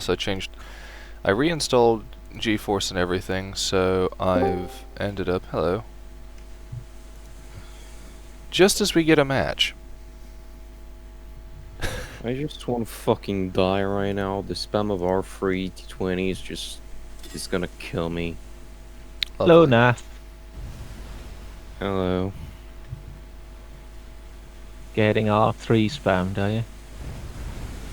So I reinstalled GeForce and everything, so I've ended up, hello, just as we get a match. I just want to fucking die right now. The spam of R3 T20 is just... it's gonna kill me. Hello, Lovely. Nath. Hello. Getting R3 spammed, are you?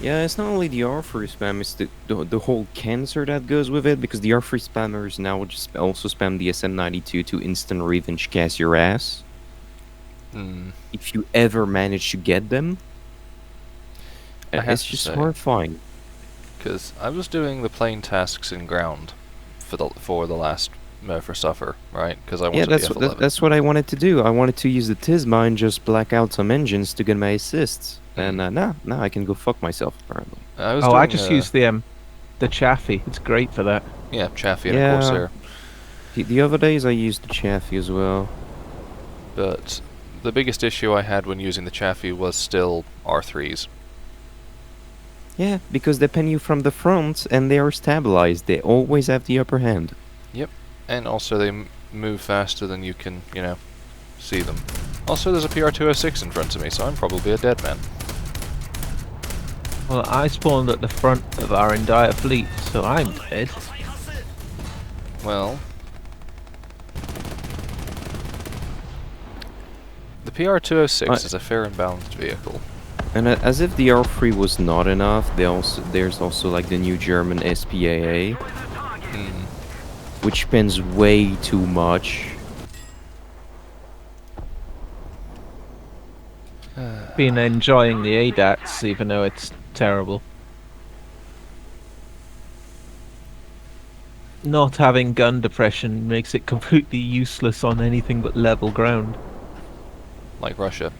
Yeah, it's not only the R3 spam, it's the whole cancer that goes with it, because the R3 spammers now just also spam the SN92 to instant revenge gas your ass. If you ever manage to get them. I have It's to just say, horrifying. because I was doing the plain tasks in ground for the last for Suffer, right? Because I Yeah, wanted the F11. that's what I wanted to do. I wanted to use the Tisma and just black out some engines to get my assists. And now I can go fuck myself, apparently. I was Oh, doing I just used the Chaffee. It's great for that. yeah, Chaffee and a Yeah. Corsair. The other days I used the Chaffee as well. But the biggest issue I had when using the Chaffee was still R3s. Yeah, because they pen you from the front and they are stabilized. They always have the upper hand. Yep, and also they move faster than you can, see them. Also, there's a PR206 in front of me, so I'm probably a dead man. Well, I spawned at the front of our entire fleet, so I'm dead. Well, the PR206 is a fair and balanced vehicle. And as if the R3 was not enough, there's also like the new German SPAA, which spends way too much. Been enjoying the ADATs, even though it's terrible. Not having gun depression makes it completely useless on anything but level ground. Like Russia.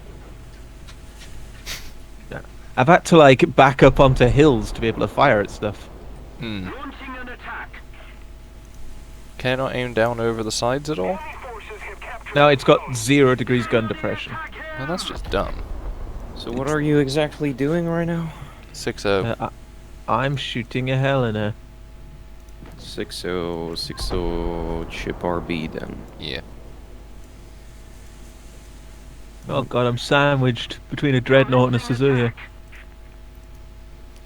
I've had to like back up onto hills to be able to fire at stuff. Can I not aim down over the sides at all? Now it's got 0 degrees gun depression. Well, that's just dumb. So what are you exactly doing right now? 6-0. I'm shooting a Helena. 60 chip RB then. Yeah. Oh god, I'm sandwiched between a Dreadnought and a Suzuya.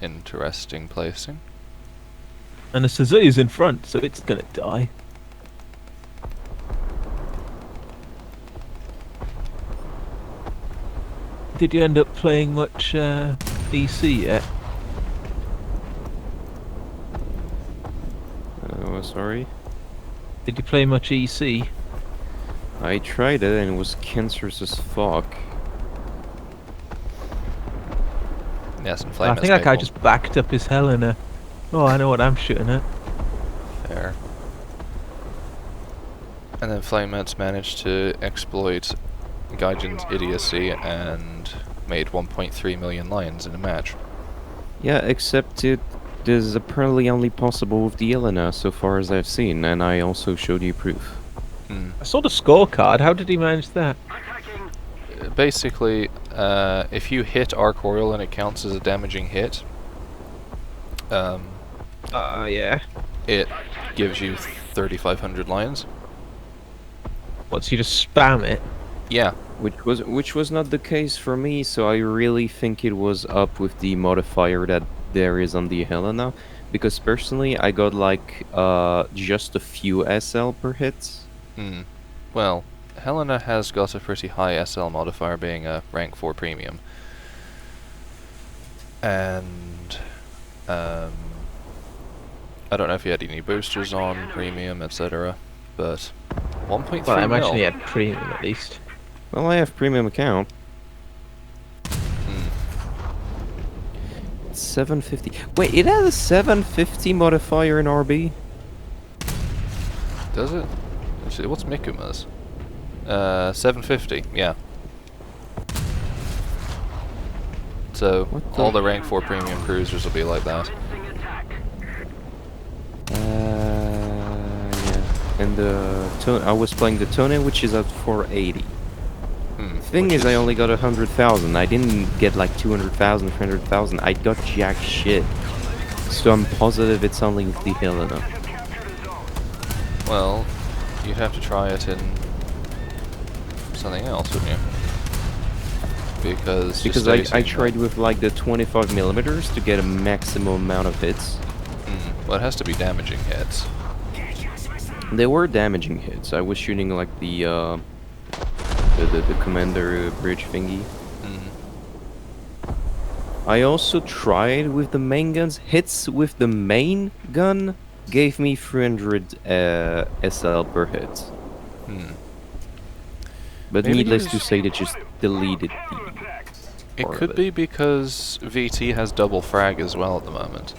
Interesting placing. And the Suzuya's in front, so it's gonna die. Did you end up playing much EC yet? Sorry? Did you play much EC? I tried it and it was cancerous as fuck. Yes, and Flame I think that guy just backed up his Helena. Oh, I know what I'm shooting at. Fair. And then Flamehead's managed to exploit Gaijin's idiocy and made 1.3 million lions in a match. Yeah, except it is apparently only possible with the Elena so far as I've seen, and I also showed you proof. I saw the scorecard. How did he manage that? Basically, if you hit Arc Oil and it counts as a damaging hit, Yeah. it gives you 3,500 lions. What, so you just spam it? Yeah. Which was not the case for me, so I really think it was up with the modifier that there is on the Helena, because personally I got like just a few SL per hit. Well, Helena has got a pretty high SL modifier, being a rank 4 premium. And I don't know if he had any boosters on premium, etc. But 1.3 Well, I imagine mil. he had premium at least. Well, I have premium account. 750. Wait, it has a 750 modifier in RB? Does it? Actually, what's Mikuma's? 750, yeah. So, all the rank 4 premium cruisers will be like that. Yeah. And I was playing the Tone, which is at 480. The thing is, I only got 100,000. I didn't get like 200,000, 300,000. I got jack shit. So I'm positive it's only with the Helena. Well, you'd have to try it in something else, wouldn't you? Because I tried with like the 25 millimeters to get a maximum amount of hits. Well, it has to be damaging hits. They were damaging hits. I was shooting like the commander bridge thingy. I also tried with the main guns. Hits with the main gun gave me 300 SL per hit. But Maybe needless to use- say, they just deleted the. It part could of be because VT has double frag as well at the moment.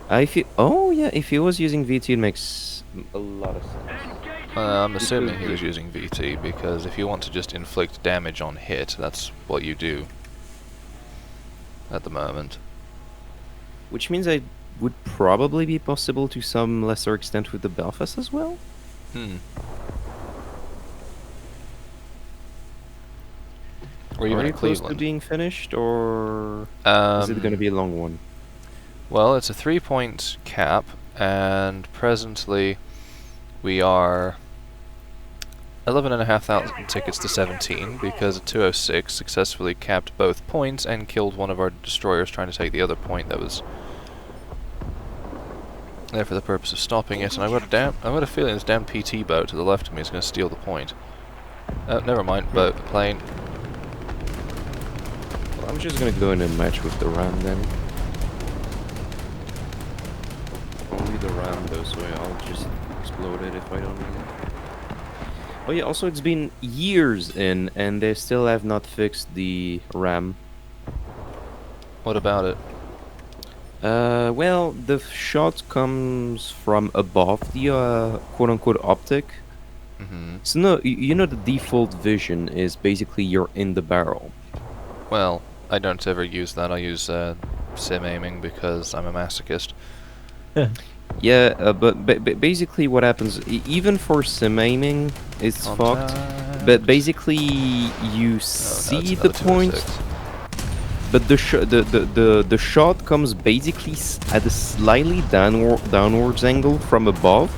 I feel. Oh yeah, if he was using VT, it makes a lot of sense. I'm assuming he Because was using VT because if you want to just inflict damage on hit, that's what you do at the moment. Which means I would probably be possible to some lesser extent with the Belfast as well. Or even Are you at close to Cleveland. being finished, or is it going to be a long one? Well, it's a 3-point cap, and presently we are 11,500 tickets to 17 because a 206 successfully capped both points and killed one of our destroyers trying to take the other point that was there for the purpose of stopping it. And I've got a feeling this damn PT boat to the left of me is going to steal the point. Never mind, boat, plane. Well, I'm just going to go in a match with the Ram then. Only the Ram though, so I'll just explode it if I don't need it. Oh yeah, also it's been years in, and they still have not fixed the RAM. What about it? Well, the shot comes from above the quote-unquote optic. So no, you know the default vision is basically you're in the barrel. Well, I don't ever use that. I use sim aiming because I'm a masochist. Yeah, but basically what happens, even for sim aiming, it's fucked. But basically, you see the point, but the shot comes basically at a slightly downwards angle from above.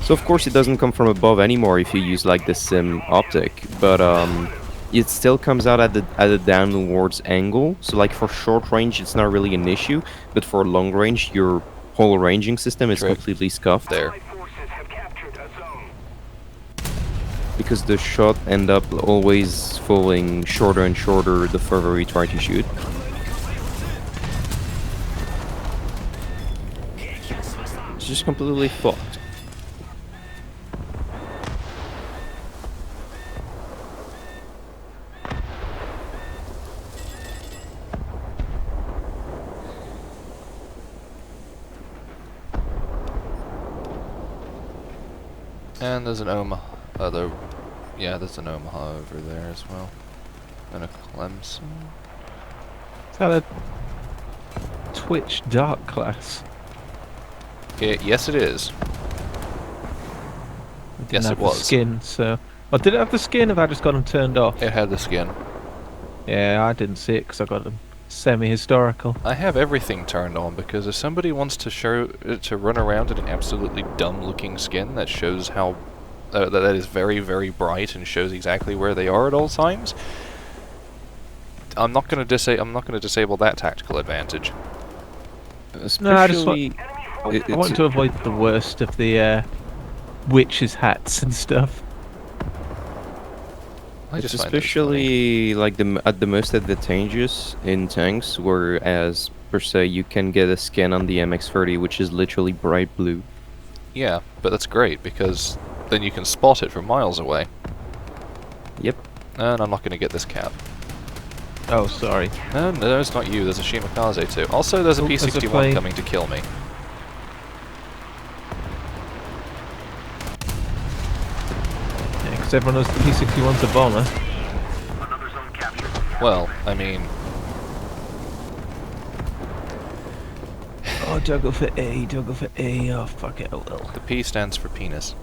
So of course it doesn't come from above anymore if you use like the sim optic, but it still comes out at a downwards angle. So like for short range, it's not really an issue, but for long range, your whole ranging system is completely scuffed. There. Because the shot end up always falling shorter and shorter the further you try to shoot. It's just completely fucked. And there's an Omaha, there's an Omaha over there as well. And a Clemson. Is that a Twitch Dark class? Yes, it is. Didn't Yes, have it was. The skin, so. Oh, did it have the skin? Have I just got them turned off? It had the skin. Yeah, I didn't see it because I got them semi-historical. I have everything turned on because if somebody wants to run around in an absolutely dumb-looking skin that shows how that is very, very bright and shows exactly where they are at all times, I'm not going to disable that tactical advantage. No, I just Especially, I want to avoid the worst of the witches' hats and stuff. I it's just find those funny. especially like at the most advantageous in tanks, whereas per se you can get a skin on the MX-30 which is literally bright blue. Yeah, but that's great because then you can spot it from miles away. Yep. And I'm not going to get this cap. Oh, sorry. No, it's not you. There's a Shimakaze too. Also, there's a Oh, there's a P-61 plane. coming to kill me. Yeah, because everyone knows the P-61's a bomber. Well, I mean, Oh, do I go for A? Do I go for A? Oh, fuck it, I will. the P stands for penis.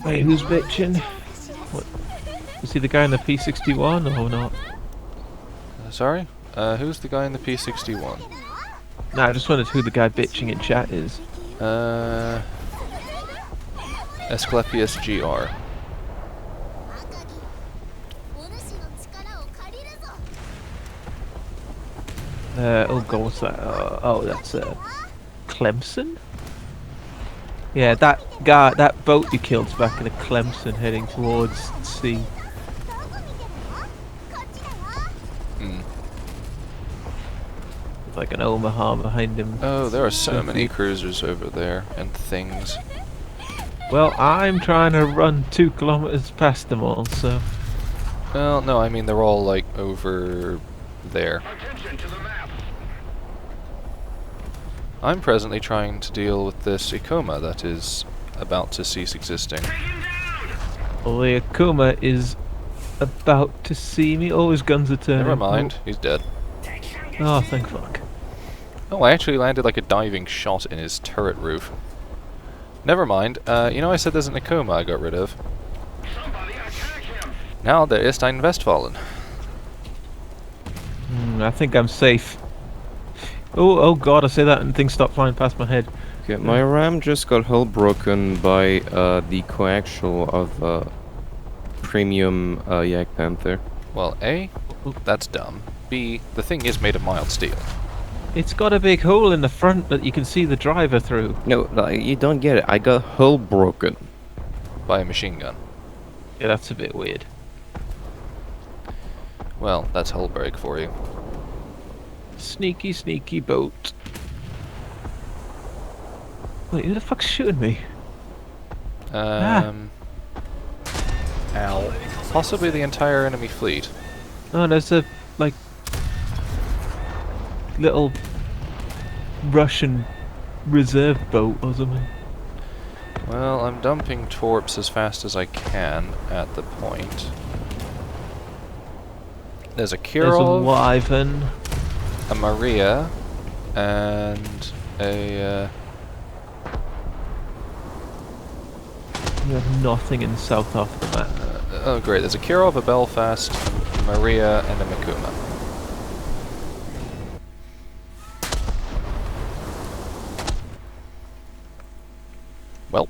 Wait, who's bitching? What? Is he the guy in the P61 or not? Sorry? Who's the guy in the P61? Nah, I just wondered who the guy bitching in chat is. Asclepius GR. Oh god, what's that? Oh, that's Clemson? Yeah, that guy, that boat you killed's back in a Clemson heading towards sea. Hmm. With like an Omaha behind him. Oh, there are so many cruisers over there and things. Well, I'm trying to run 2 kilometers past them all, so... Well, no, I mean they're all like over there. I'm presently trying to deal with this Ikoma that is about to cease existing. Well, the Akuma is about to see me. Oh, his guns are turning. Never mind, he's dead. Oh, thank fuck. Oh, I actually landed like a diving shot in his turret roof. Never mind, you know I said there's an Ikoma I got rid of. Now there ist ein Westfalen. I think I'm safe. Oh god, I say that and things stop flying past my head. Okay, my ram just got hull broken by the coaxial of premium Yak Panther. Well, A, that's dumb. B, the thing is made of mild steel. It's got a big hole in the front that you can see the driver through. No, you don't get it. I got hull broken. By a machine gun. Yeah, that's a bit weird. Well, that's hull break for you. Sneaky, sneaky boat. Wait, who the fuck's shooting me? Ow. Possibly the entire enemy fleet. Oh, there's a, like, little Russian reserve boat or something. Well, I'm dumping torps as fast as I can at the point. There's a There's a Kirov, wyvern. a Maria, and a... You have nothing in south half of the map. oh great, there's a Kirov, a Belfast, a Maria, and a Mikuma. Welp.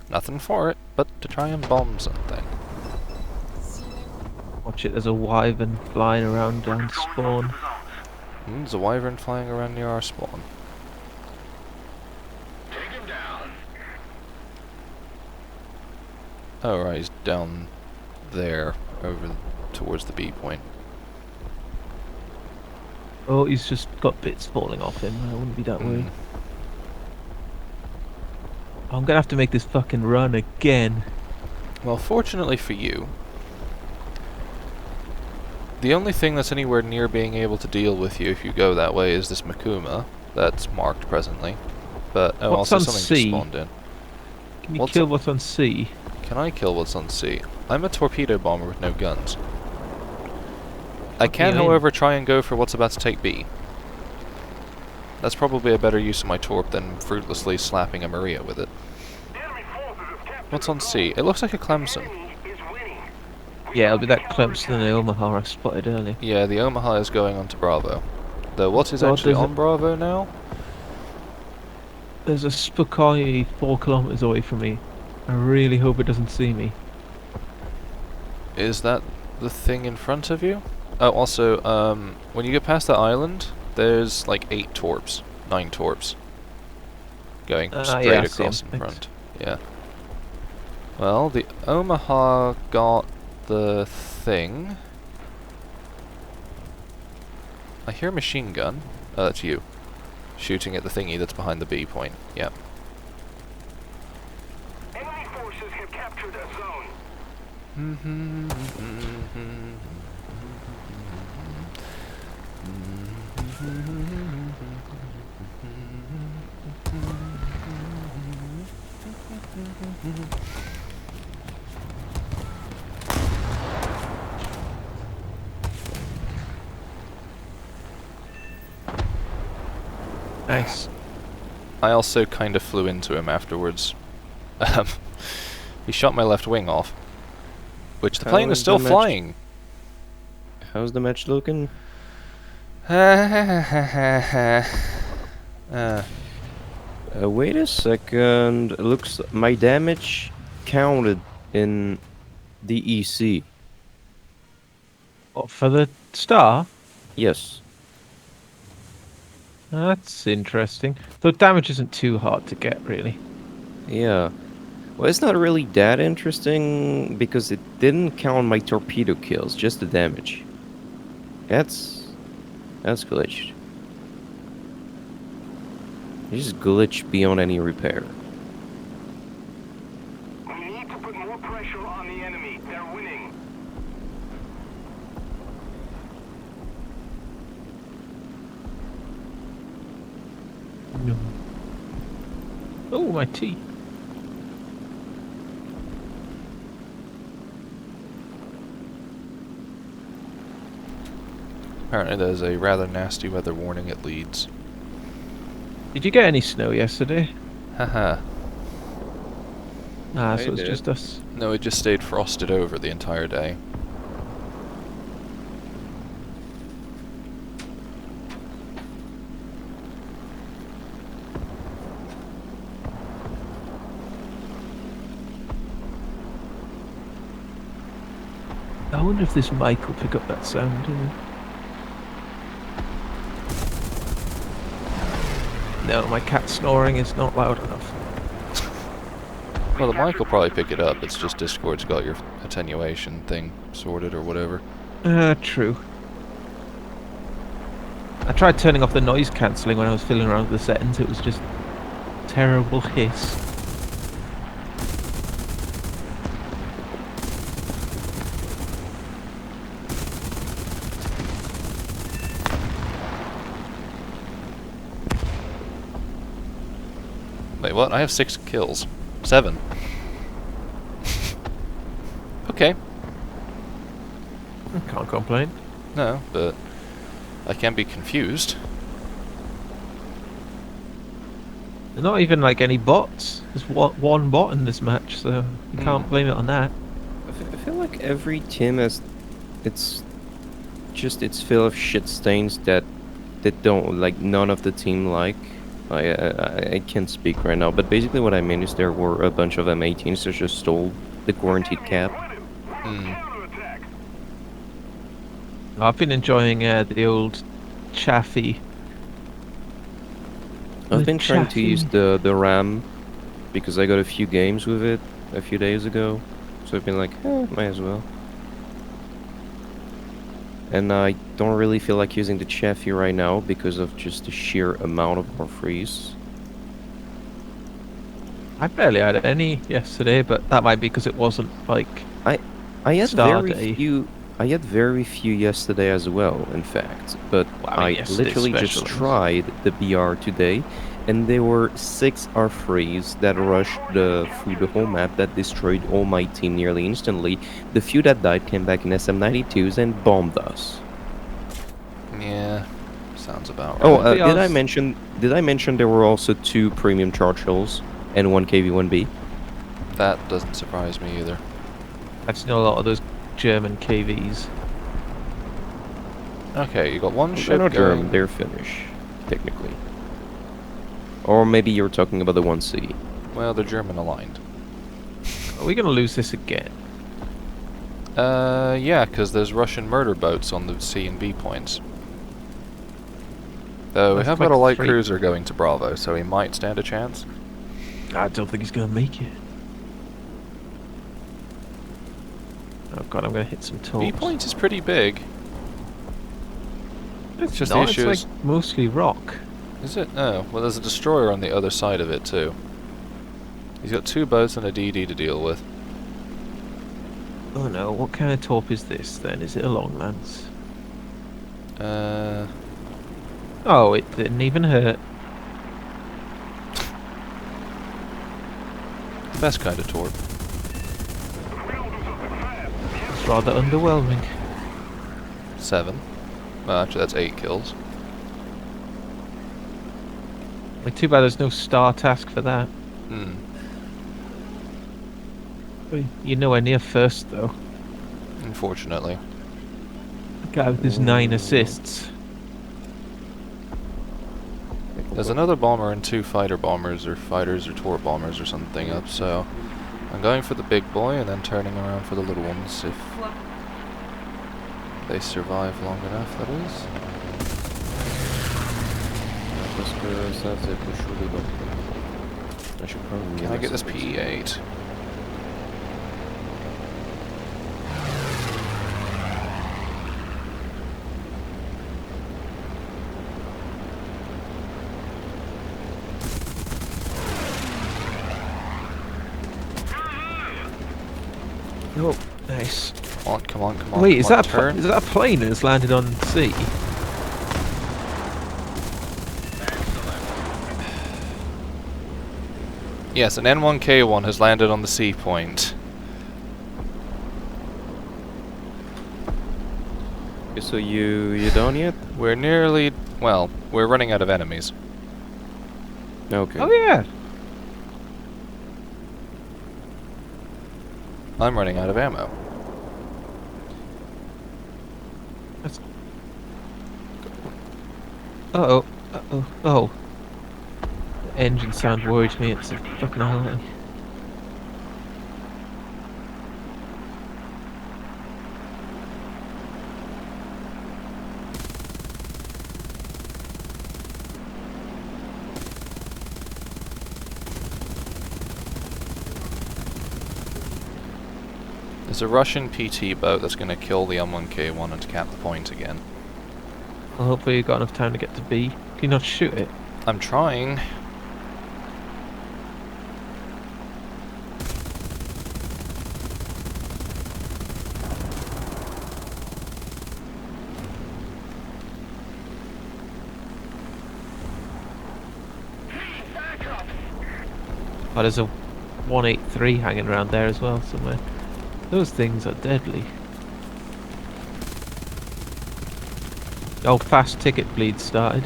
Nothing for it, but to try and bomb something. Watch it, there's a wyvern flying around down spawn. There's a wyvern flying around near our spawn. Oh right, he's down there, over towards the B point. Oh, he's just got bits falling off him. I wouldn't be that worried. I'm gonna have to make this fucking run again. Well, fortunately for you, the only thing that's anywhere near being able to deal with you if you go that way is this Mikuma that's marked presently. But oh, What's also on something C? just spawned in. Can you What's kill on- what's on C? Can I kill what's on C? I'm a torpedo bomber with no guns. I can, you in? however, try and go for what's about to take B. That's probably a better use of my torp than fruitlessly slapping a Maria with it. What's on C? It looks like a Clemson. Yeah, it'll be that Clemson and the Omaha I spotted earlier. Yeah, the Omaha is going on to Bravo. Though what is God, actually there's on Bravo now? There's a Spokane 4 kilometers away from me. I really hope it doesn't see me. Is that the thing in front of you? Oh, also, when you get past that island, there's like 8 torps, 9 torps, going straight yeah, I see 'em, across in thanks. front. Yeah. Well, the Omaha got the thing. I hear a machine gun. Oh, that's you. Shooting at the thingy that's behind the B point. Yep. Enemy forces have captured a zone. Nice. I also kind of flew into him afterwards. He shot my left wing off. Which the How plane is is still the match- flying. How's the match looking? Wait a second. It looks my damage counted in the EC. What, for the star? Yes. That's interesting. The damage isn't too hard to get, really. Yeah. Well, it's not really that interesting because it didn't count my torpedo kills, just the damage. That's glitched. It's just glitched beyond any repair. We need to put more pressure on the enemy. They're winning. No. Oh, my tea. Apparently there's a rather nasty weather warning at Leeds. Did you get any snow yesterday? Haha. Ah, I so it's did. just us. No, it just stayed frosted over the entire day. I wonder if this mic will pick up that sound. No, my cat snoring is not loud enough. Well, the mic will probably pick it up. It's just Discord's got your attenuation thing sorted or whatever. True. I tried turning off the noise cancelling when I was fiddling around with the settings. It was just terrible hiss. Wait, what? I have 6 kills. 7. Okay. I can't complain. No, but I can be confused. There's not even like any bots. There's one bot in this match, so you can't blame it on that. I feel like every team has it's full of shit stains that don't like none of the team like. I can't speak right now, but basically what I mean is there were a bunch of M18s that just stole the guaranteed cap. Counterattack. I've been enjoying the old Chaffee. I've The been trying to use Chaffee. the RAM because I got a few games with it a few days ago, so I've been like, might as well. And I don't really feel like using the Chaffee right now because of just the sheer amount of more freeze. I barely had any yesterday, but that might be because it wasn't like I had Star very day. few. I had very few yesterday as well, in fact. But Well, I mean, I yesterday's literally just special. tried the BR today, and there were 6 R3s that rushed through the whole map that destroyed all my team nearly instantly. The few that died came back in SM92s and bombed us. Yeah, sounds about right. Oh, the did I odds- mention? Did I mention there were also 2 premium Churchills and 1 KV-1B? That doesn't surprise me either. I've seen a lot of those German KVs. Okay, you got one They're ship not German, going. they're Finnish, technically. Or maybe you're talking about the 1C. Well, they're German aligned. Are we gonna lose this again? Yeah, because there's Russian murder boats on the C and B points. Though we That's have like got a light 3. cruiser going to Bravo, so he might stand a chance. I don't think he's gonna make it. Oh god, I'm gonna hit some B tolls. point is pretty big. It's just not, the issue it's is- like mostly rock. Is it? Oh, well, there's a destroyer on the other side of it too. He's got 2 boats and a DD to deal with. Oh no, what kind of torp is this then? Is it a long lance? Oh, it didn't even hurt. The best kind of torp. It's rather underwhelming. 7. Well, actually, that's 8 kills. Like, too bad there's no star task for that. Hmm. You're nowhere near first, though. Unfortunately. The guy with his 9 assists. There's another bomber and 2 fighter bombers, or fighters, or tour bombers, or something up, so I'm going for the big boy and then turning around for the little ones if they survive long enough, that is. Parce que ça faisait plus chaud dedans. I should probably Can I get this PE8? Oh, nice. Come on, come on, come on. Wait, come on, turn. is that a plane that's landed on sea? Yes, an N1K1 has landed on the sea point. So you done yet? We're nearly... well, we're running out of enemies. Okay. Oh yeah. I'm running out of ammo. Uh-oh. Uh-oh. Oh. The engine sound worried me. It's a fucking hell. There's a Russian PT boat that's going to kill the M1K1 and cap the point again. Well, hopefully you got enough time to get to B. Can you not shoot it? I'm trying. Oh, there's a 183 hanging around there as well somewhere. Those things are deadly. Oh, fast ticket bleed started.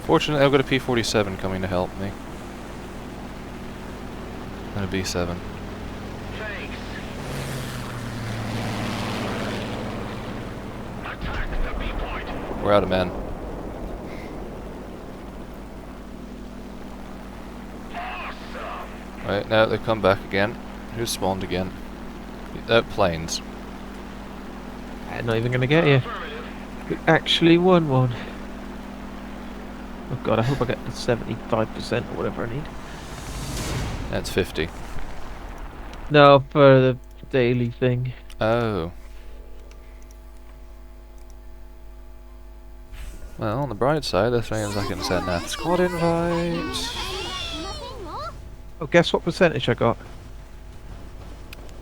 Fortunately, I've got a P-47 coming to help me. And a B-7. Thanks. Attack the B point. We're out of men. Right, now they come back again. Who's spawned again? Planes. I'm not even gonna get you. We actually won one. Oh god, I hope I get the 75% or whatever I need. That's 50. No, for the daily thing. Oh. Well, on the bright side, this means I can send that squad invite. Oh, guess what percentage I got?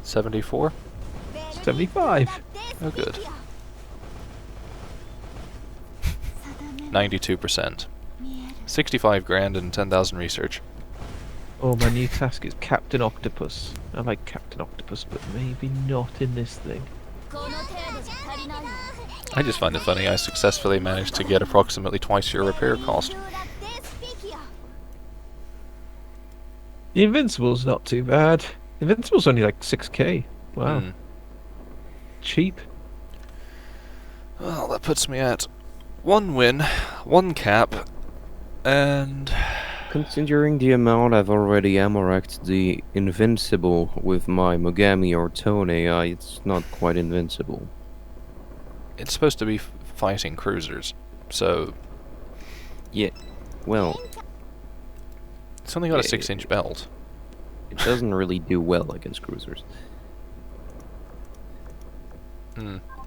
74? 75. Oh, good. 92%. 65 grand and 10,000 research. Oh, my new task is Captain Octopus. I like Captain Octopus, but maybe not in this thing. I just find it funny I successfully managed to get approximately twice your repair cost. The Invincible's not too bad. Invincible's only like 6k. Wow. Hmm. Cheap. Well, that puts me at 1 win, 1 cap, and... Considering the amount I've already ammo-racked the Invincible with my Mogami or Tone, it's not quite invincible. it's supposed to be fighting cruisers, so... Yeah, well... It's only got a 6-inch belt. It doesn't really do well against cruisers.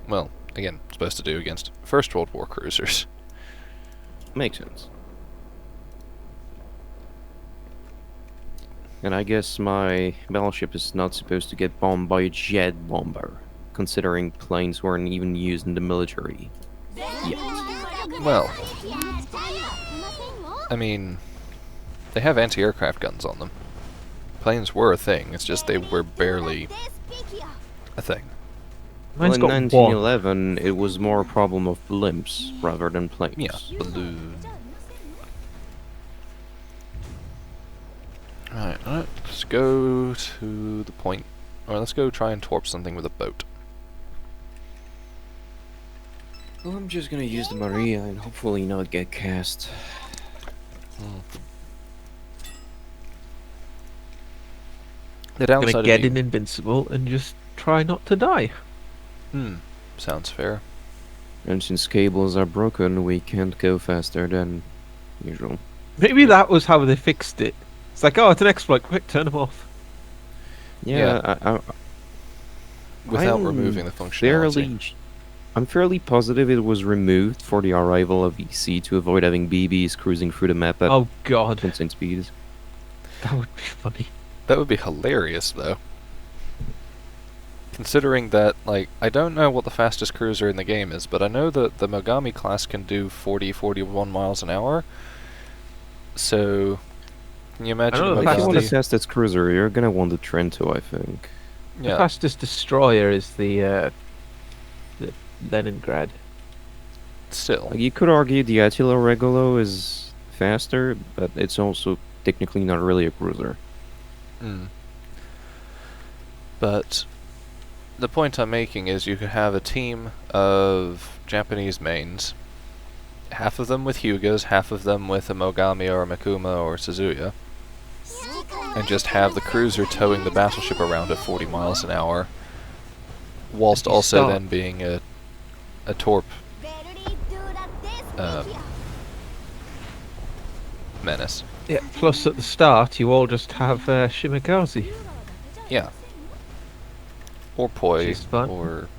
Well, again, it's supposed to do against First World War cruisers. Makes sense. And I guess my battleship is not supposed to get bombed by a jet bomber, considering planes weren't even used in the military yet. Well, I mean, they have anti-aircraft guns on them. Planes were a thing, it's just they were barely a thing. Well, Mine's in got one. 1911, it was more a problem of blimps rather than planes. Yeah, balloon. Right, Alright, let's go to the point. Or let's go try and torp something with a boat. Well, I'm just gonna use the Maria and hopefully not get cast. The Gonna downside get of in invincible and just try not to die. sounds fair. And since cables are broken, we can't go faster than usual. Maybe that was how they fixed it. It's like, oh, it's an exploit. Quick, turn them off. Yeah, Without I'm removing the functionality. I'm fairly positive it was removed for the arrival of EC to avoid having BBs cruising through the map at Oh god, insane speeds. that would be funny. That would be hilarious, though. Considering that, like, I don't know what the fastest cruiser in the game is, but I know that the Mogami class can do 41 miles an hour. So, can you imagine I know the If you want a fastest- fastest cruiser, you're gonna want the Trento, I think. The Yeah, fastest destroyer is the Leningrad. still. Like, you could argue the Attila Regolo is faster, but it's also technically not really a cruiser. But the point I'm making is you could have a team of Japanese mains, half of them with Hyugas, half of them with a Mogami or a Mikuma or Suzuya, and just have the cruiser towing the battleship around at 40 miles an hour, whilst If you also start- then being a torp menace. Yeah. Plus, at the start, you all just have Shimagazi. Yeah. Or Poi, She's fun. or...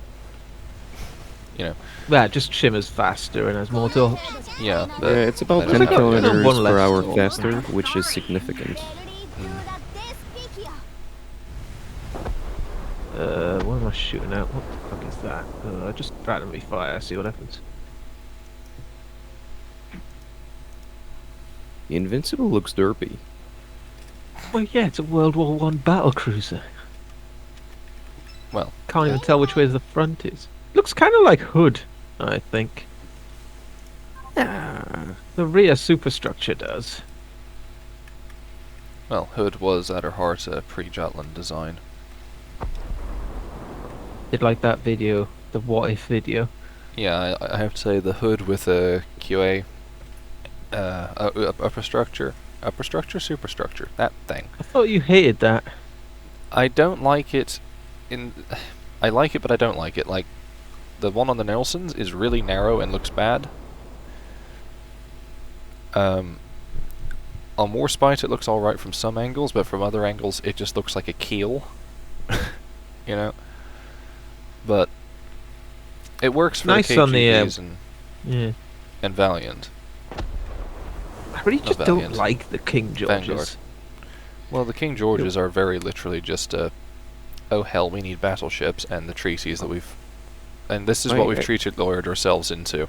You know, Yeah, just Shimmer's faster and has more torps. yeah. Yeah, but it's about I don't 10 know. kilometers One per less hour torp. faster, which is significant. What am I shooting at? What the fuck is that? Just randomly fire, see what happens. The Invincible looks derpy. Well, yeah, it's a World War One battle cruiser. Well, Can't even tell which way the front is. Looks kind of like Hood, I think. The rear superstructure does. well, Hood was at her heart a pre-Jutland design. Did like that video, the what if video. Yeah, I have to say the Hood with a QA upper structure, superstructure, that thing. I thought you hated that. I don't like it. I like it, but I don't like it. Like, the one on the Nelsons is really narrow and looks bad. On Warspite it looks alright from some angles, but from other angles it just looks like a keel. You know? But it works for Nice the on the, KGBs Yeah. and Valiant. I really Not just don't Valiant. like the King Vanguard. Georges. Well, the King Georges are very literally just oh hell, we need battleships and the treaties that we've... And this is what we've lawyered ourselves into.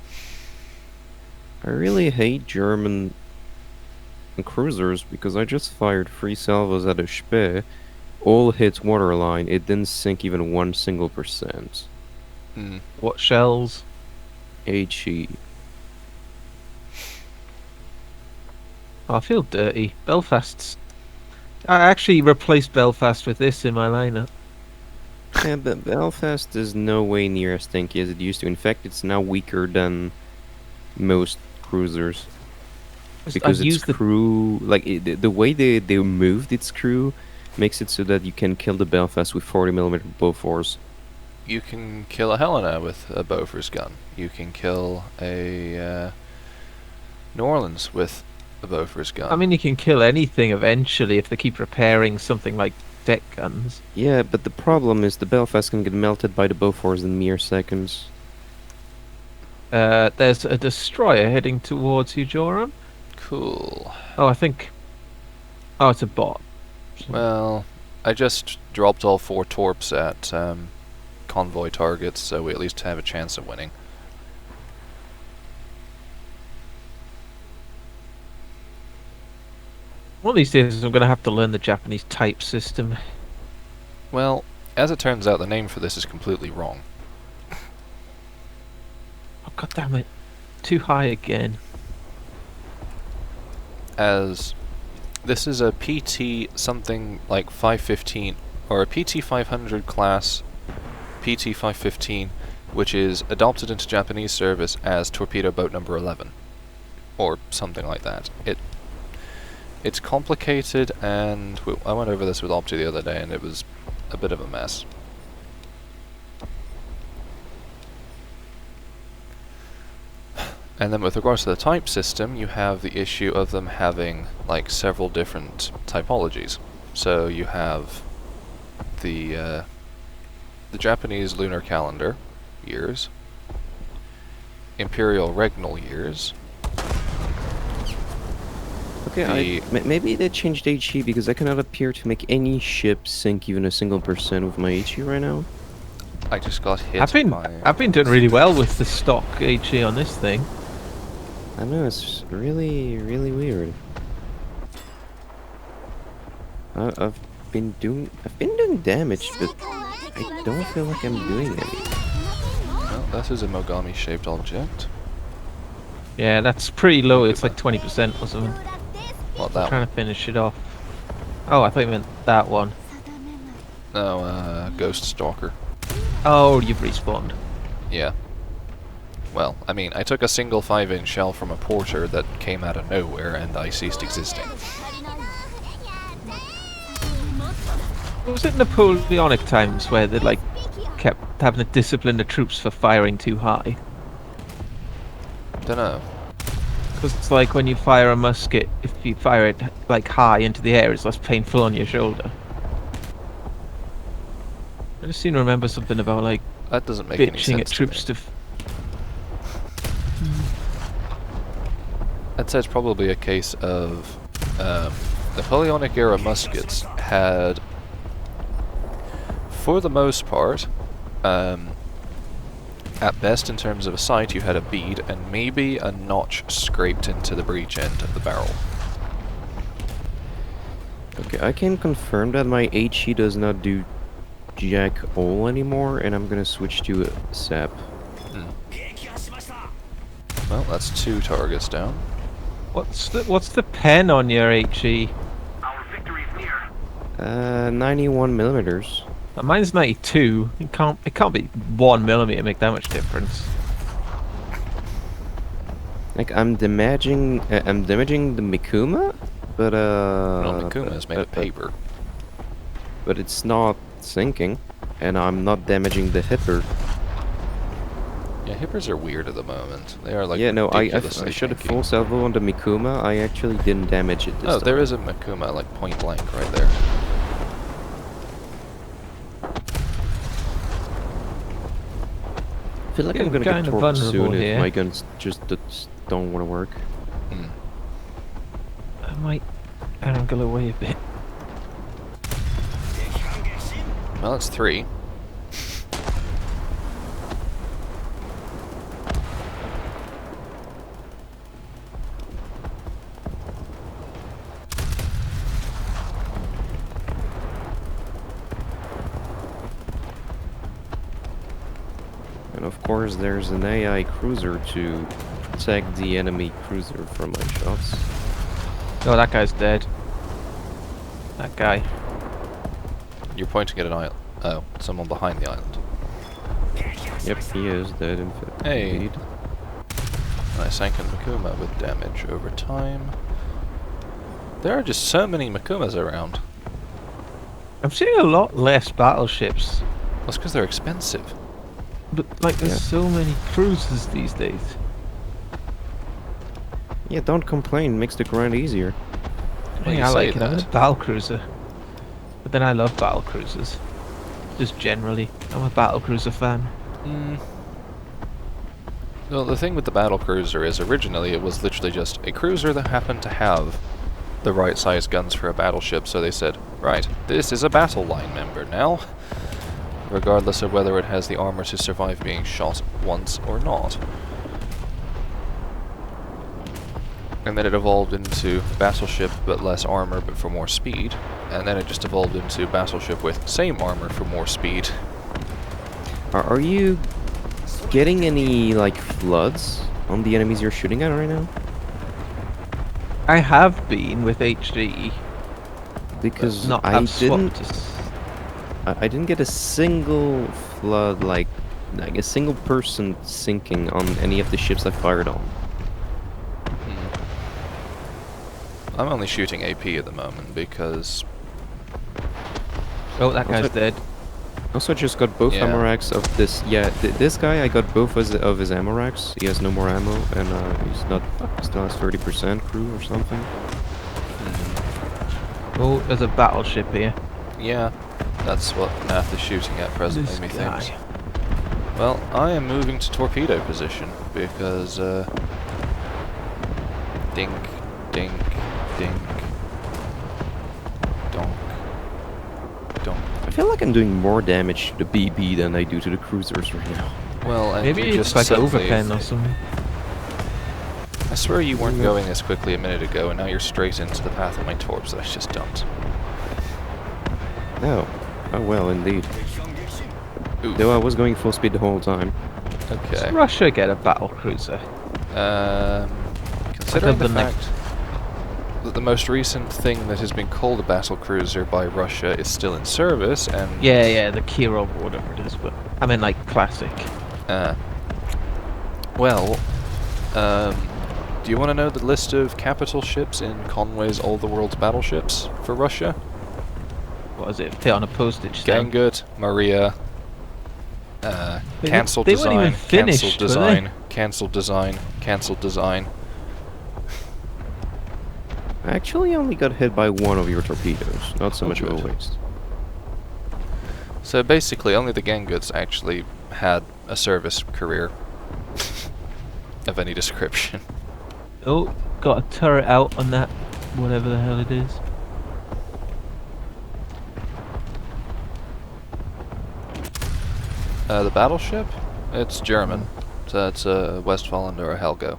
I really hate German cruisers because I just fired 3 salvos at a Spee, all hit waterline, it didn't sink even 1 single %. What shells? HE. Oh, I feel dirty. Belfast's... I actually replaced Belfast with this in my lineup. Yeah, but Belfast is no way near as tanky as it used to. In fact, it's now weaker than most cruisers. Because its crew, like, the way they moved its crew makes it so that you can kill the Belfast with 40mm Bofors. You can kill a Helena with a Bofors gun. You can kill a New Orleans with a Bofors gun. I mean, you can kill anything eventually if they keep repairing something like deck guns. Yeah, but the problem is the Belfast can get melted by the Bofors in mere seconds. There's a destroyer heading towards you, Joram. Cool. Oh, I think... Oh, it's a bot. Well, I just dropped all 4 torps at convoy targets, so we at least have a chance of winning. One of these days I'm going to have to learn the Japanese type system. Well, as it turns out, the name for this is completely wrong. Oh, god damn it. Too high again. As This is a PT something like 515, or a PT 500 class PT 515, which is adopted into Japanese service as torpedo boat number 11, or something like that. It's complicated, and I went over this with Opti the other day, and it was a bit of a mess. And then with regards to the type system, you have the issue of them having like several different typologies. So you have the Japanese lunar calendar years, imperial regnal years. Okay, maybe they changed HE because I cannot appear to make any ship sink even a single % with my HE right now. I just got hit I've been doing really well with the stock HE on this thing. I know, it's really, really weird. I've been doing damage, but I don't feel like I'm doing any. Well, that is a Mogami-shaped object. Yeah, that's pretty low. It's like 20% or something. What, I'm that trying one? to finish it off. Oh, I thought you meant that one. No, Ghost Stalker. Oh, you've respawned. Yeah. Well, I mean, I took a single 5-inch shell from a porter that came out of nowhere, and I ceased existing. Was it Napoleonic times where they like kept having to discipline the troops for firing too high? Dunno. Because it's like when you fire a musket, if you fire it like high into the air, it's less painful on your shoulder. I just seem to remember something about like That doesn't make any bitching at sense troops to to. me. I'd say it's probably a case of Napoleonic era muskets had, for the most part, at best in terms of a sight, you had a bead and maybe a notch scraped into the breech end of the barrel. Okay, I can confirm that my HE does not do jack all anymore, and I'm gonna switch to SAP. Well, that's 2 targets down. What's the pen on your HE? Our victory is near. 91 millimeters. Mine's 92. It can't be 1 millimeter make that much difference. Like I'm damaging the Mikuma, but No, Mikuma is made of paper. but it's not sinking, and I'm not damaging the hipper. Yeah, hippers are weird at the moment. They are like Yeah, no, I ridiculously shot a tanky. full salvo on the Mikuma. I actually didn't damage it this Oh, time. there is a Mikuma, like point blank right there. I feel like Yeah, I'm gonna get kinda torped vulnerable soon if here. my guns just don't want to work. Hmm. I might angle away a bit. Well, that's 3. And of course, there's an AI cruiser to protect the enemy cruiser from my shots. Oh, that guy's dead. That guy. You're pointing at an island. Oh, someone behind the island. Yep, he is dead in fact. Hey. Indeed. And I sank a Mikuma with damage over time. There are just so many Mikumas around. I'm seeing a lot less battleships, That's because they're expensive. but like there's Yeah. so many cruisers these days. Yeah, don't complain. Makes the grind easier. Well, you I say like it. I'm a that. battle cruiser, but then I love battle cruisers. Just generally, I'm a battle cruiser fan. Well, the thing with the battle cruiser is originally it was literally just a cruiser that happened to have the right size guns for a battleship, so they said, right, this is a battle line member now, regardless of whether it has the armor to survive being shot once or not. And then it evolved into battleship but less armor but for more speed, and then it just evolved into battleship with same armor for more speed. Are you getting any like floods on the enemies you're shooting at right now? I have been with HD. because not I have swapped. didn't. I didn't get a single flood, like a single person sinking on any of the ships I fired on. I'm only shooting AP at the moment because Oh, that guy's Also- dead. Also, just got both Yeah. ammo racks of this. Yeah, this guy I got both of his ammo racks. He has no more ammo, and he's not. Still has 30% crew or something. Oh, there's a battleship here. yeah, that's what Nath is shooting at presently, This methinks. guy. Well, I am moving to torpedo position because dink, dink, dink, donk, donk. I feel like I'm doing more damage to the BB than I do to the cruisers right now. Well, and Maybe you it's just like suddenly- overpen or something. I swear you weren't No. going this quickly a minute ago, and now you're straight into the path of my torps that I just dumped. Oh. Oh well, indeed. Oof. Though I was going full speed the whole time. Okay. Does Russia get a battle cruiser? Considering the the next- fact that the most recent thing that has been called a battle cruiser by Russia is still in service, and Yeah, the Kirov or whatever it is, but I mean like classic. well, do you want to know the list of capital ships in Conway's All the World's Battleships for Russia? What is it? Fit on a postage stamp. Gangut, Maria, They- cancel they weren't design, even cancel finished, were they? design, cancel design, cancel design. I actually only got hit by one of your torpedoes. Not so Oh, much of good. a waste. So basically, only the Ganguts actually had a service career of any description. Oh, got a turret out on that, whatever the hell it is. The battleship? It's German. So it's a Westfalen or a Helgo.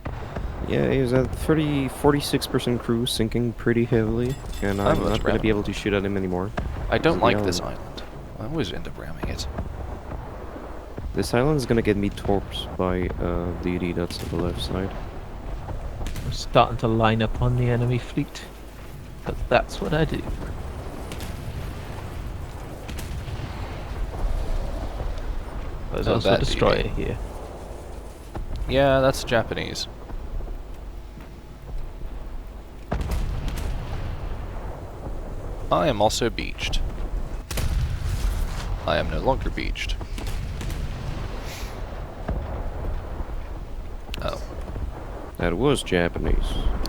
Yeah, he was at 46% crew, sinking pretty heavily, and I'm let's not going ram to be him. able to shoot at him anymore. I don't Is it like the this island? island. I always end up ramming it. This island is going to get me torped by DD that's on the left side. I'm starting to line up on the enemy fleet. But that's what I do. There's Oh, also a that destroyer DD. here. Yeah, that's Japanese. I am also beached. I am no longer beached. Oh. That was Japanese.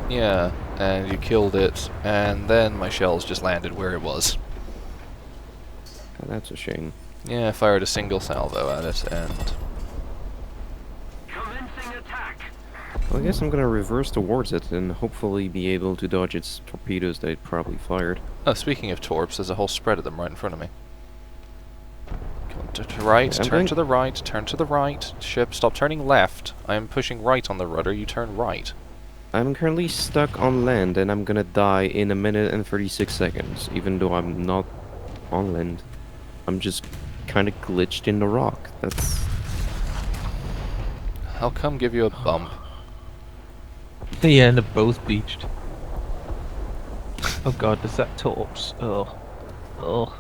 Yeah, and you killed it, and then my shells just landed where it was. That's a shame. Yeah, I fired a single salvo at it, and Commencing attack. Well, I guess I'm going to reverse towards it and hopefully be able to dodge its torpedoes that it probably fired. oh, speaking of torps, there's a whole spread of them right in front of me. Come on, to right, Yeah, I'm turn going- to the right, turn to the right. Ship, stop turning left. I am pushing right on the rudder, you turn right. I'm currently stuck on land and I'm going to die in 1 minute and 36 seconds, even though I'm not on land. I'm just kind of glitched in the rock. That's... I'll come give you a bump. Yeah, and they're both beached. Oh god, is that torps? Oh. Oh.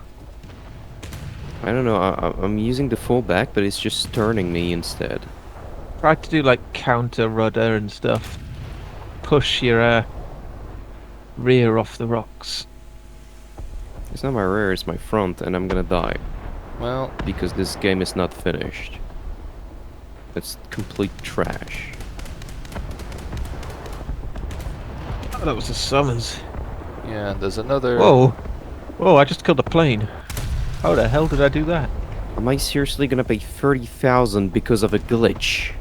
I don't know, I'm using the full back, but it's just turning me instead. Try to do like counter rudder and stuff. Push your rear off the rocks. It's not my rear, it's my front, and I'm gonna die. Well, Because this game is not finished. It's complete trash. Oh, that was a summons. yeah, there's another... Whoa! Whoa, I just killed a plane. How the hell did I do that? Am I seriously gonna pay 30,000 because of a glitch?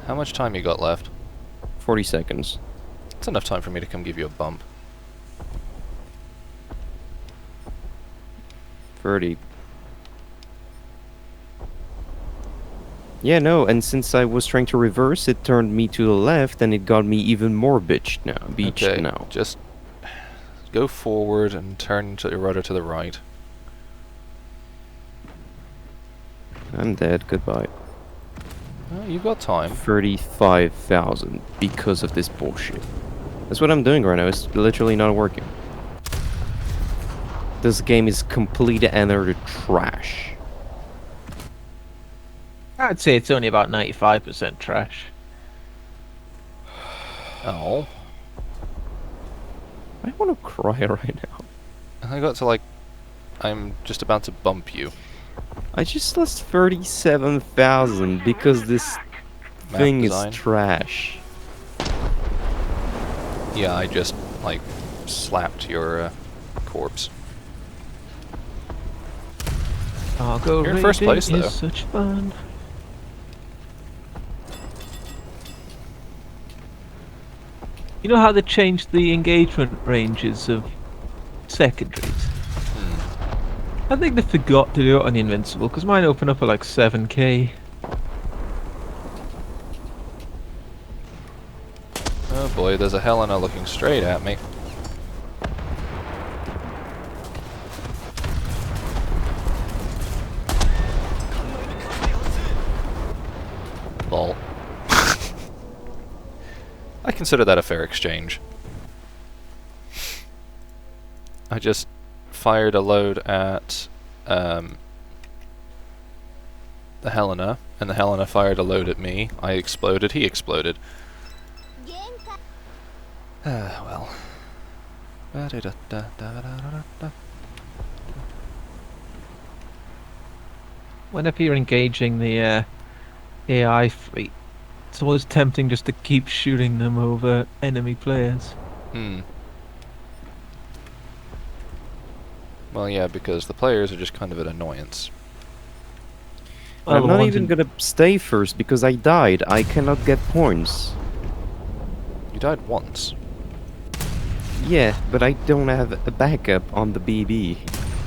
How much time you got left? 40 seconds. It's enough time for me to come give you a bump. 30. Yeah, no, and since I was trying to reverse, it turned me to the left, and it got me even more beached Okay, now. just go forward and turn to your rudder to the right. I'm dead, goodbye. Well, you've got time. 35,000 because of this bullshit. That's what I'm doing right now, it's literally not working. this game is complete and utter trash. I'd say it's only about 95% trash. Oh. I want to cry right now. I got to like... I'm just about to bump you. I just lost 37,000 because this Map thing design. is trash. Yeah, I just, like, slapped your corpse. Cargo You're in first raiding place, though. is such fun. You know how they changed the engagement ranges of secondaries? I think they forgot to do it on the Invincible, because mine open up at like 7k. Oh boy, there's a Helena looking straight at me. Lol. I consider that a fair exchange. I just fired a load at the Helena, and the Helena fired a load at me. I exploded, he exploded. Well. Whenever you're engaging the AI fleet, it's always tempting just to keep shooting them over enemy players. Well, yeah, because the players are just kind of an annoyance. Well, I'm the not ones even in- gonna stay first because I died. I cannot get points. You died once. Yeah, but I don't have a backup on the BB.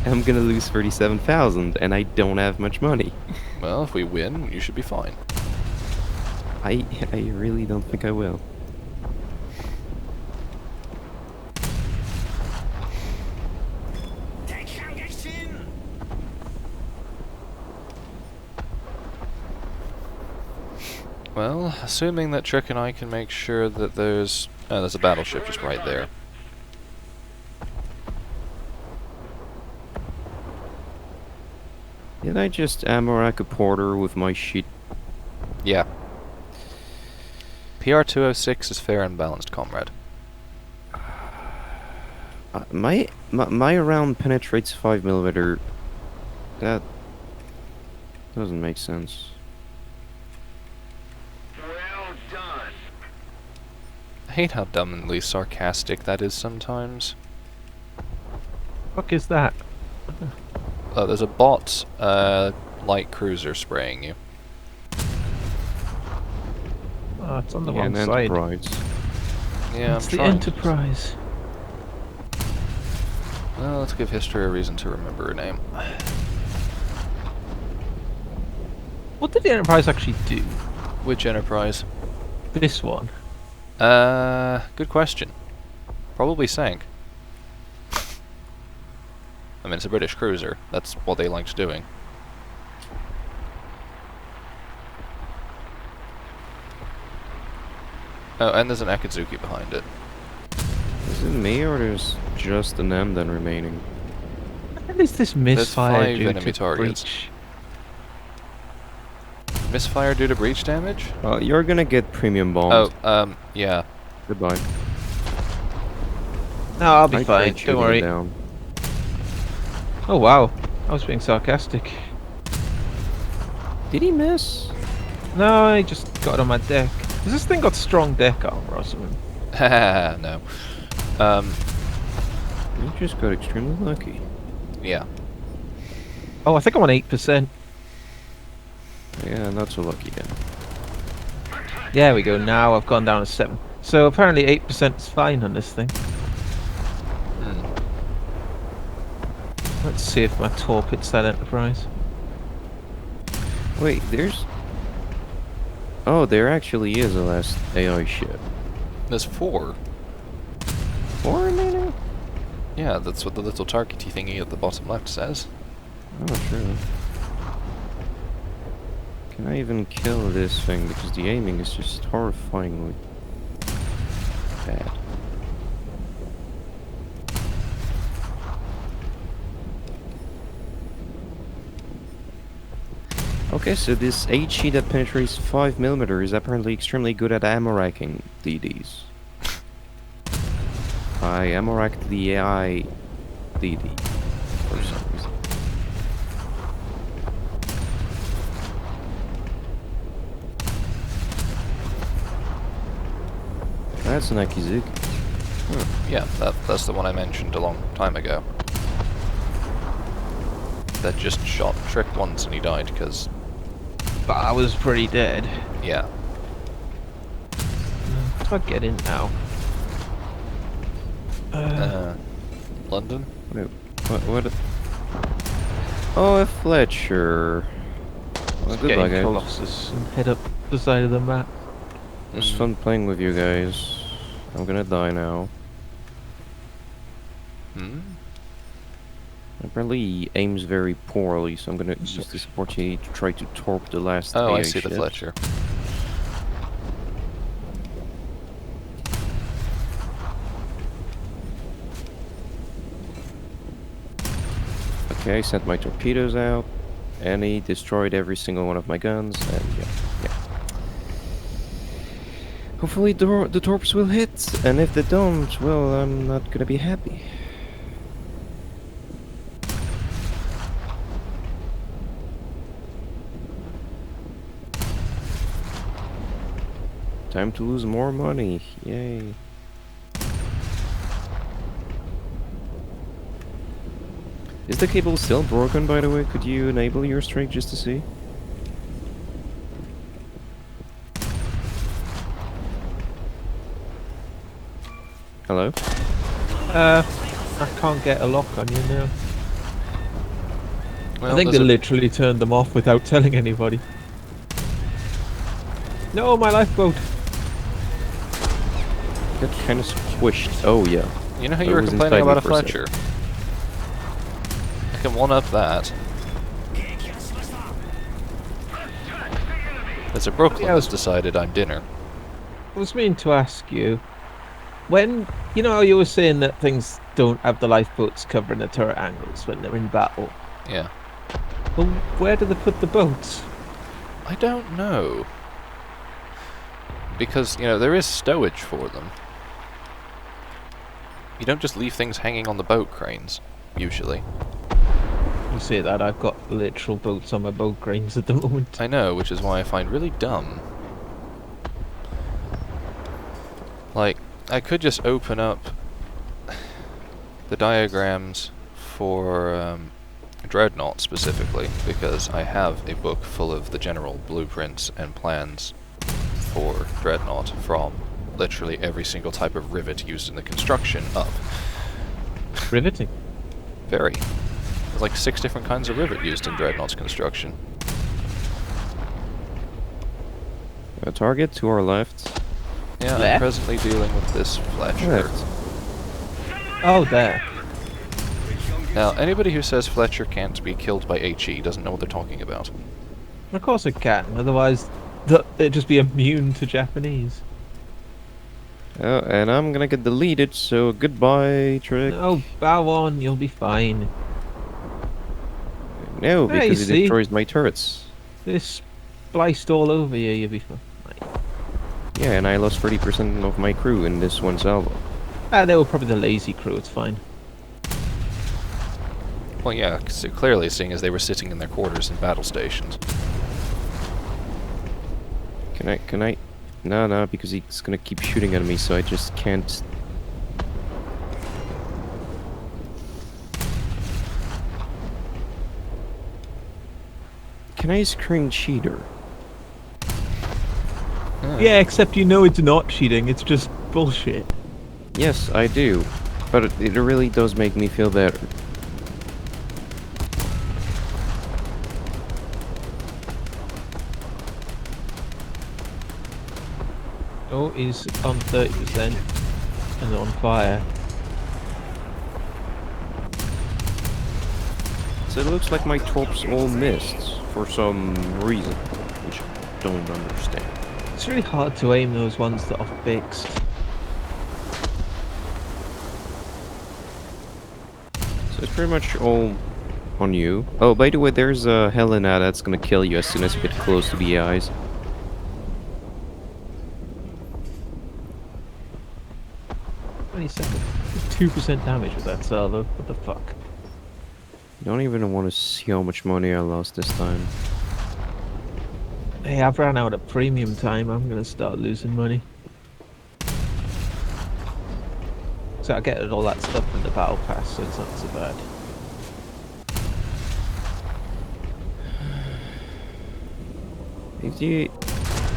I'm gonna lose 37,000 and I don't have much money. Well, if we win, you should be fine. I really don't think I will. Well, assuming that Trick and I can make sure that there's a battleship just right there. Did I just ammo-rack a porter with my shit? Yeah. PR-206 is fair and balanced, comrade. My round penetrates 5mm. That doesn't make sense. Well done. I hate how dumbly sarcastic that is sometimes. fuck is that? Oh, there's a bot light cruiser spraying you. Oh, it's on the Yeah, wrong an side. Enterprise. Yeah, It's I'm the trying. Enterprise. Well, let's give history a reason to remember her name. What did the Enterprise actually do? Which Enterprise? This one. Good question. Probably sank. I mean, it's a British cruiser. That's what they liked doing. Oh, and there's an Akatsuki behind it. Is it me or there's just an M then remaining? At least this misfire 5 due enemy to targets. breach. Misfire due to breach damage? You're gonna get premium bombs. Oh, yeah. Goodbye. No, I'll be I fine. tried Don't shooting worry. it down. Oh wow, I was being sarcastic. Did he miss? No, I just got it on my deck. Has this thing got strong deck armor or something? Haha, no. You just got extremely lucky. Yeah. Oh, I think I'm on 8%. Yeah, not so lucky then. There we go. Now I've gone down to 7. So apparently 8% is fine on this thing. Hmm. Let's see if my torp hits that Enterprise. Wait, there's... Oh, there actually is a last AI ship. There's 4. 4 remaining? Yeah, that's what the little targety thingy at the bottom left says. Oh, true. Can I even kill this thing? Because the aiming is just horrifyingly bad. Okay, so this HE that penetrates 5mm is apparently extremely good at ammo racking DDs. I ammo racked the AI DD for some reason. That's an Akizuki. Yeah, that's the one I mentioned a long time ago. That just shot Trick once and he died because, But I was pretty dead. yeah. How do I get in now? London? Wait, what? Oh, a Fletcher. Well, Just goodbye, get in guys. Colossus and head up the side of the map. It was fun playing with you guys. I'm gonna die now. Hmm? Apparently he aims very poorly, so I'm gonna use this opportunity to try to torp the last Oh, AI I see the ships. Fletcher. Okay, I sent my torpedoes out, and he destroyed every single one of my guns, and yeah. Hopefully the torps will hit, and if they don't, well, I'm not gonna be happy. Time to lose more money, yay. Is the cable still broken, by the way? Could you enable your streak just to see? Hello? I can't get a lock on you now. Well, I think they there's a- literally turned them off without telling anybody. No, my lifeboat! Got kind of squished. Oh, yeah. You know how It you were was complaining inside me about a for a second. Fletcher? I can one-up that. As a Brooklyn Yeah, I was- has decided I'm dinner. I was meaning to ask you, when, you know how you were saying that things don't have the lifeboats covering the turret angles when they're in battle? Yeah. Well, where do they put the boats? I don't know. Because, you know, there is stowage for them. You don't just leave things hanging on the boat cranes, usually. You say that, I've got literal boats on my boat cranes at the moment. I know, which is why I find really dumb. Like, I could just open up the diagrams for Dreadnought specifically, because I have a book full of the general blueprints and plans for Dreadnought from literally every single type of rivet used in the construction of. Riveting. Very. There's like 6 different kinds of rivet used in Dreadnought's construction. A target to our left. Yeah, I'm Left? presently dealing with this Fletcher. Left. Oh, there. Now, anybody who says Fletcher can't be killed by HE doesn't know what they're talking about. Of course it can, otherwise they'd just be immune to Japanese. Oh, and I'm gonna get deleted, so goodbye, Trick. No, bow on, you'll be fine. No, Yeah, you because it see. destroys my turrets. They're spliced all over you, you'll be fine. Yeah, and I lost 30% of my crew in this one salvo. Ah, they were probably the lazy crew, it's fine. Well, yeah, clearly seeing as they were sitting in their quarters in battle stations. Can I? No, because he's gonna keep shooting at me, so I just can't. Can I screen cheater? Yeah, except you know it's not cheating, it's just bullshit. Yes, I do. But it really does make me feel better. Oh, he's on 30% and on fire. So it looks like my torps all missed for some reason, which I don't understand. It's really hard to aim those ones that are fixed. So it's pretty much all On you. Oh, by the way, there's a Helena that's gonna kill you as soon as you get close to the eyes. 22nd. 2% damage with that salvo. What the fuck? You don't even want to see how much money I lost this time. Hey, I've ran out of premium time. I'm gonna start losing money. So I get all that stuff in the battle pass, so it's not so bad. If the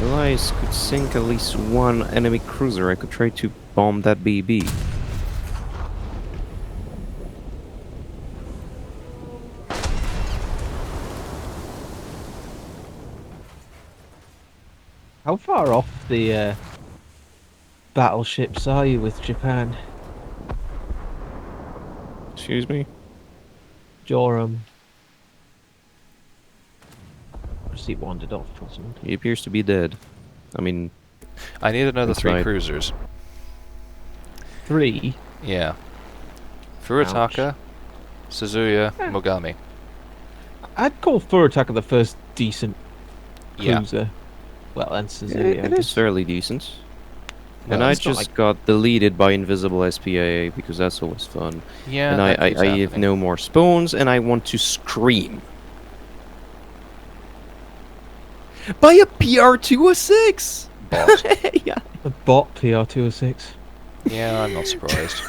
Allies could sink at least one enemy cruiser, I could try to bomb that BB. How far off the battleships are you with Japan? Excuse me? Joram. He wandered off or something. He appears to be dead. I mean, I need another That's 3 right. cruisers. 3? Yeah. Furitaka, Suzuya, Eh. Mogami. I'd call Furitaka the first decent Yeah. cruiser. Well, and yeah, Suzuki, I it is guess. fairly decent. Well, And I it's not just like- got deleted by Invisible SPAA because that's always fun. Yeah, and that I keeps have happening. no more spawns and I want to scream. Buy a PR206! Bot. Yeah. A bot PR206. Yeah, I'm not surprised.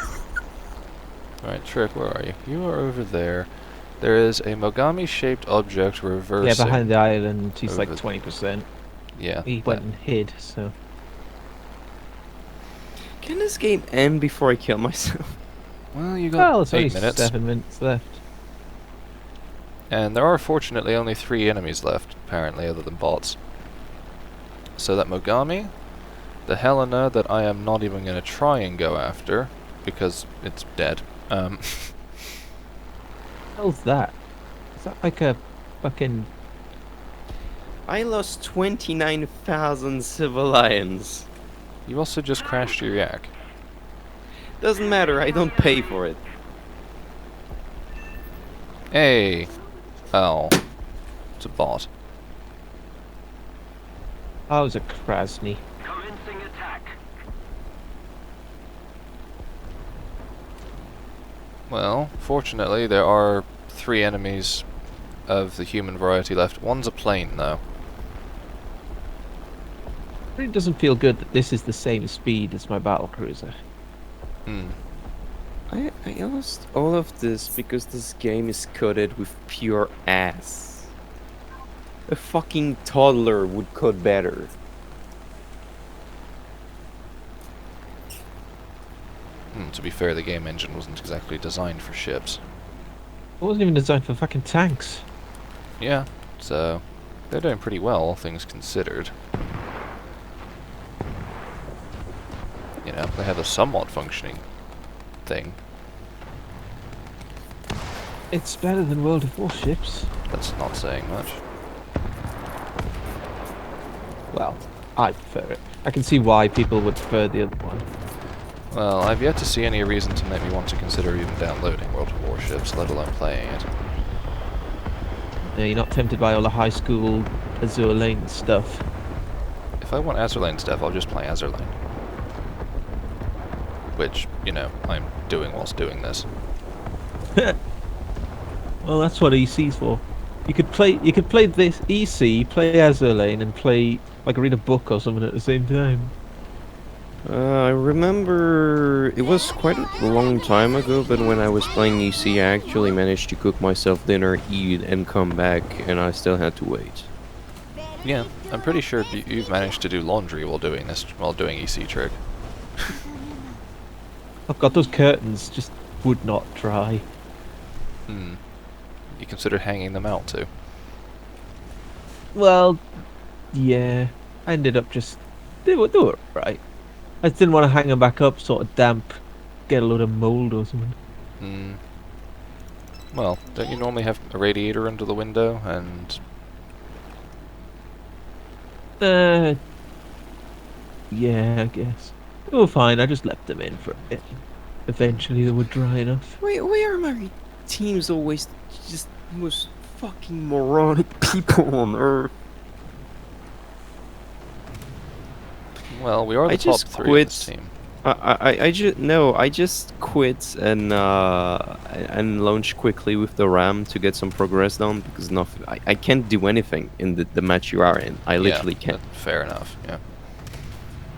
Alright, Trick, where are you? You are over there. There is a Mogami-shaped object reversing. Yeah, behind the island, he's like over- 20%. Yeah. He that- went and hid, so. Can this game end before I kill myself? Well, you got Well, it's 8 only minutes. 7 minutes left. And there are fortunately only 3 enemies left, apparently, other than bots. So that Mogami, the Helena that I am not even going to try and go after, because it's dead. What the hell's that? Is that like a fucking... I lost 29,000 civilians. You also just crashed your yak. Doesn't matter, I don't pay for it. Hey! Oh. It's a bot. Oh, it was a Krasny. Commencing attack. Well, fortunately there are 3 enemies of the human variety left. One's a plane, though. It really doesn't feel good that this is the same speed as my battle cruiser. Hmm. I lost all of this because this game is coated with pure ass. A fucking toddler would code better. To be fair, the game engine wasn't exactly designed for ships. It wasn't even designed for fucking tanks. Yeah, so they're doing pretty well, all things considered. You know, they have a somewhat functioning thing. It's better than World of Warships. That's not saying much. Well, I prefer it. I can see why people would prefer the other one. Well, I've yet to see any reason to make me want to consider even downloading World of Warships, let alone playing it. You're not tempted by all the high school Azure Lane stuff. If I want Azerlane stuff, I'll just play Azerlane. Which, you know, I'm doing whilst doing this. Well, that's what EC's for. You could play this EC, play Azure Lane, and play like read a book or something at the same time. I remember it was quite a long time ago, but when I was playing EC, I actually managed to cook myself dinner, eat, and come back, and I still had to wait. Yeah, I'm pretty sure you've managed to do laundry while doing this, while doing EC Trick. I've got those curtains just would not dry. Hmm. You considered hanging them out too? Well, yeah. I ended up just they were right. I just didn't want to hang them back up, sort of damp, get a load of mold or something. Hmm. Well, don't you normally have a radiator under the window and... Yeah, I guess. They were fine, I just left them in for a bit. Eventually they were dry enough. Why are my teams always just Most fucking moronic people on earth. Well, we are the I top just 3 of this quit. team. I just no. I just quit and launched quickly with the RAM to get some progress done because nothing. I can't do anything in the match you are in. I Yeah, literally can't. fair enough. Yeah.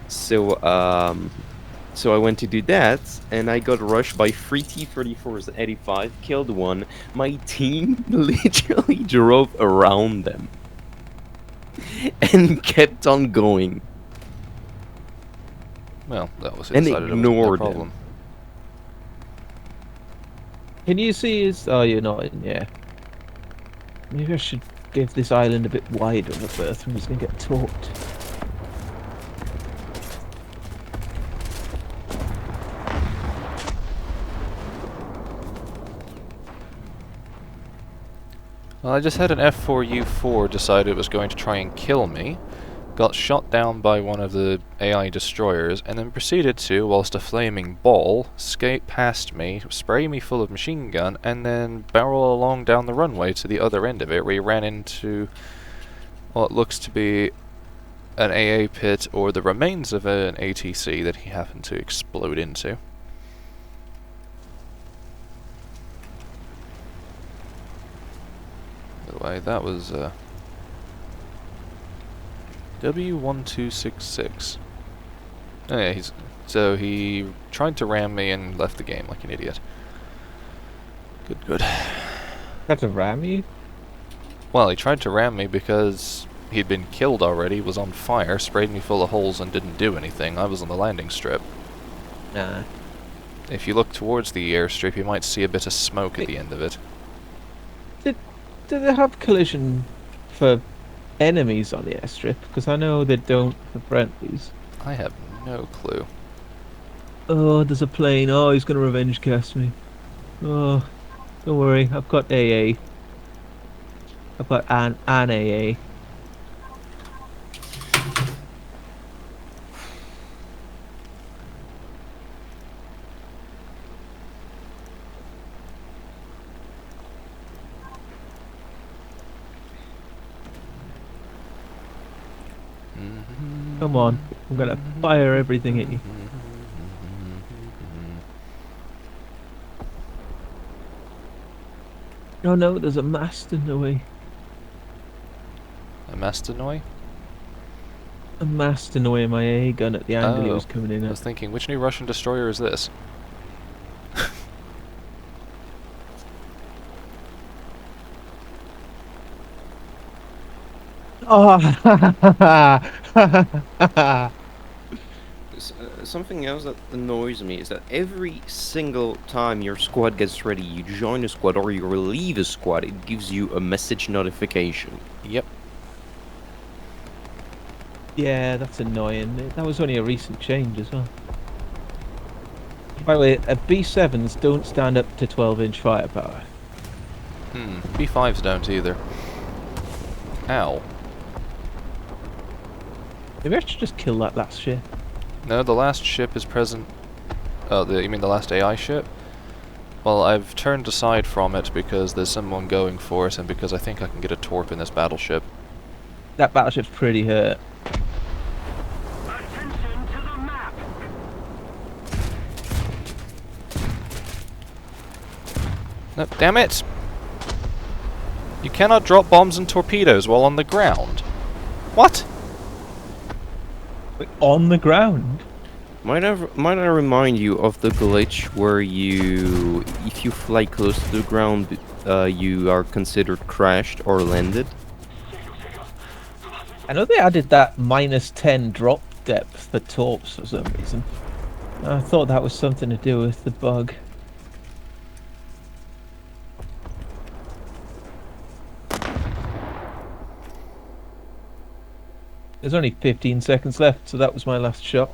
So I went to do that, and I got rushed by 3 T-34s at 85, killed one. My team literally drove around them and kept on going Well, that was and decided it was no ignored problem. them. Can you see his? Oh, you're not in. Yeah. Maybe I should give this island a bit wider of a berth, or he's gonna get torqued. Well, I just had an F4U4 decide it was going to try and kill me, got shot down by one of the AI destroyers, and then proceeded to, whilst a flaming ball, skate past me, spray me full of machine gun, and then barrel along down the runway to the other end of it, where he ran into what looks to be an AA pit or the remains of an ATC that he happened to explode into. By the way, that was W1266. Oh yeah, so he tried to ram me and left the game like an idiot. Good. Had to ram you? Well, he tried to ram me because he'd been killed already, was on fire, sprayed me full of holes and didn't do anything. I was on the landing strip. Nah. If you look towards the airstrip, you might see a bit of smoke at the end of it. Do they have collision for enemies on the airstrip? Because I know they don't for friendlies. I have no clue. Oh, there's a plane. Oh, he's gonna revenge cast me. Oh, don't worry. I've got AA. I've got an AA. Come on. I'm gonna fire everything at you. Oh no, there's a mast in the way. A Mastanoy? A mast in the way of my AA gun at the angle he Oh, was coming in I at. was thinking, which new Russian destroyer is this? Oh! Something else that annoys me is that every single time your squad gets ready, you join a squad or you leave a squad, it gives you a message notification. Yep. Yeah, that's annoying. That was only a recent change as well. By the way, B7s don't stand up to 12-inch firepower. B5s don't either. Ow. Maybe I should just kill that last ship. No, the last ship is present. Oh, you mean the last AI ship? Well, I've turned aside from it because there's someone going for it and because I think I can get a torp in this battleship. That battleship's pretty hurt. Attention to the map. No, damn it! You cannot drop bombs and torpedoes while on the ground. What? Wait, on the ground? Might I remind you of the glitch where if you fly close to the ground, you are considered crashed or landed? I know they added that -10 drop depth for torps for some reason. I thought that was something to do with the bug. There's only 15 seconds left, so that was my last shot.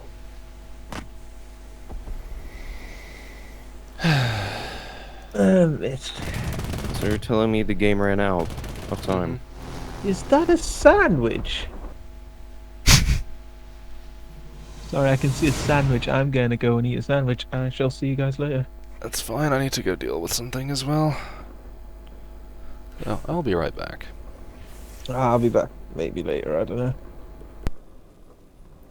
It's... So you're telling me the game ran out of time? Is that a sandwich? Sorry, I can see a sandwich. I'm gonna go and eat a sandwich, and I shall see you guys later. That's fine, I need to go deal with something as well. I'll be right back. I'll be back maybe later. I don't know.